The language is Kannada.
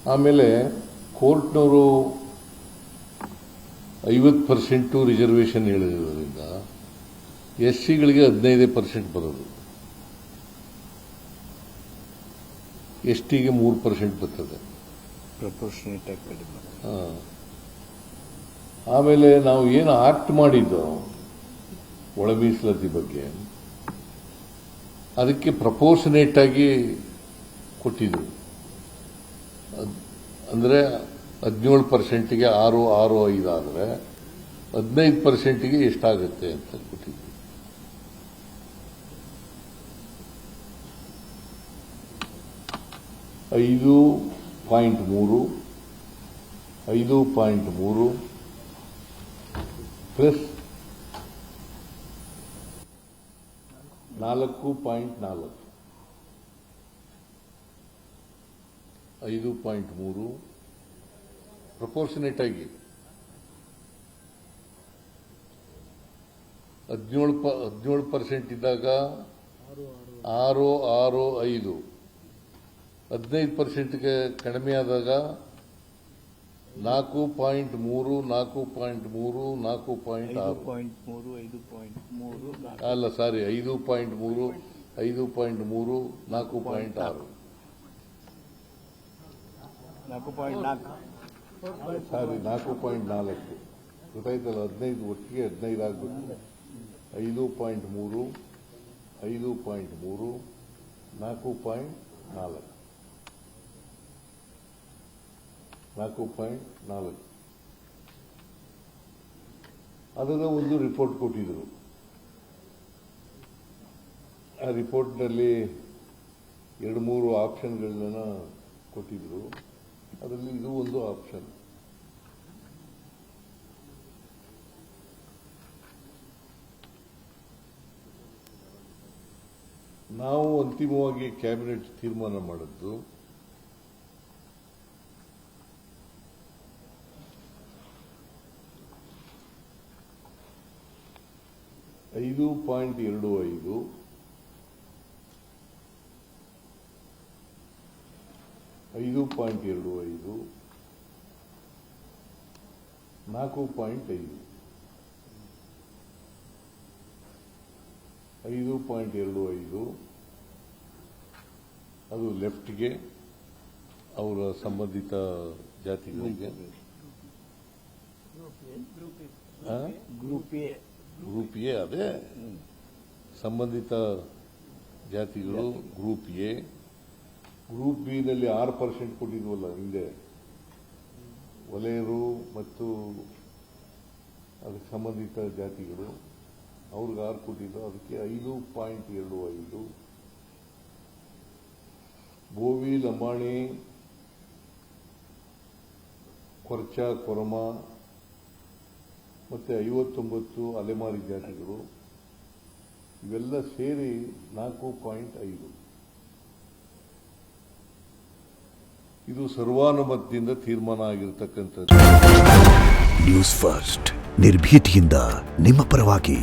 ಆಮೇಲೆ ಕೋರ್ಟ್ನವರು 50% ರಿಸರ್ವೇಷನ್ ಹೇಳಿರೋದ್ರಿಂದ SCಗಳಿಗೆ 15% ಬರೋದು, STಗೆ 3% ಬರ್ತದೆ. ಪ್ರಪೋರ್ಷನೇಟ್ ಆಗಿ ಕಡಿಮೆ. ಆಮೇಲೆ ನಾವು ಏನು ಆಕ್ಟ್ ಮಾಡಿದ್ದೋ ಒಳ ಮೀಸಲಾತಿ ಬಗ್ಗೆ ಅದಕ್ಕೆ ಪ್ರಪೋರ್ಷನೇಟ್ ಆಗಿ ಕೊಟ್ಟಿದ್ರು. ಅಂದರೆ 17%ಗೆ 6.65 ಆದರೆ 15%ಗೆ ಎಷ್ಟಾಗುತ್ತೆ ಅಂತ ಕೊಟ್ಟಿದ್ರು. ಐದು ಪಾಯಿಂಟ್ 5.3 ಪ್ಲಸ್ 4.4 5.3 ಪ್ರಪೋರ್ಷನೇಟ್ ಆಗಿ 17% ಇದ್ದಾಗ 6.65, 15%ಗೆ ಕಡಿಮೆ ಆದಾಗ 4.3, 4.3, 4.6 ಅಲ್ಲ ಸಾರಿ 5.3, 5.3, 4.6 ಸಾರಿ 4.4 ಗೊತ್ತಾಯ್ತಲ್ಲ. 15 ಒಟ್ಟಿಗೆ 15 ಆಗಬೇಕು. 5.3, 5.3, 4.4 ಅದನ್ನು ಒಂದು ರಿಪೋರ್ಟ್ ಕೊಟ್ಟಿದ್ರು. ಆ ರಿಪೋರ್ಟ್ನಲ್ಲಿ 2-3 ಆಪ್ಷನ್ಗಳನ್ನ ಕೊಟ್ಟಿದ್ರು. ಅದರಲ್ಲಿ ಇದು ಒಂದು ಆಪ್ಷನ್. ನಾವು ಅಂತಿಮವಾಗಿ ಕ್ಯಾಬಿನೆಟ್ ತೀರ್ಮಾನ ಮಾಡಿದ್ದು 5.25, 5.25, 4.5, 5.25 ಅದು ಲೆಫ್ಟ್ಗೆ ಅವರ ಸಂಬಂಧಿತ ಜಾತಿಗಳಿಗೆ, ಗ್ರೂಪ್ ಎ ಅದೇ ಸಂಬಂಧಿತ ಜಾತಿಗಳು ಗ್ರೂಪ್ ಎ. ಗ್ರೂಪ್ ಬಿ ನಲ್ಲಿ 6% ಕೊಟ್ಟಿದ್ವಲ್ಲ ಹಿಂದೆ, ವಲಯರು ಮತ್ತು ಅದಕ್ಕೆ ಸಂಬಂಧಿತ ಜಾತಿಗಳು ಅವ್ರಿಗೆ 6 ಕೊಟ್ಟಿದ್ದು. ಅದಕ್ಕೆ 5.25 ಬೋವಿ, ಲಂಬಾಣಿ, ಕೊರ್ಚ, ಕೊರಮ ಮತ್ತೆ 59 ಅಲೆಮಾರಿ ಜಾತಿಗಳು ಇವೆಲ್ಲ ಸೇರಿ 4.5. ಇದು ಸರ್ವಾನುಮತದಿಂದ ತೀರ್ಮಾನ ಆಗಿರತಕ್ಕಂಥದ್ದು. ನ್ಯೂಸ್ ಫಸ್ಟ್ ನಿರ್ಭೀತಿಯಿಂದ ನಿಮ್ಮ ಪರವಾಗಿ.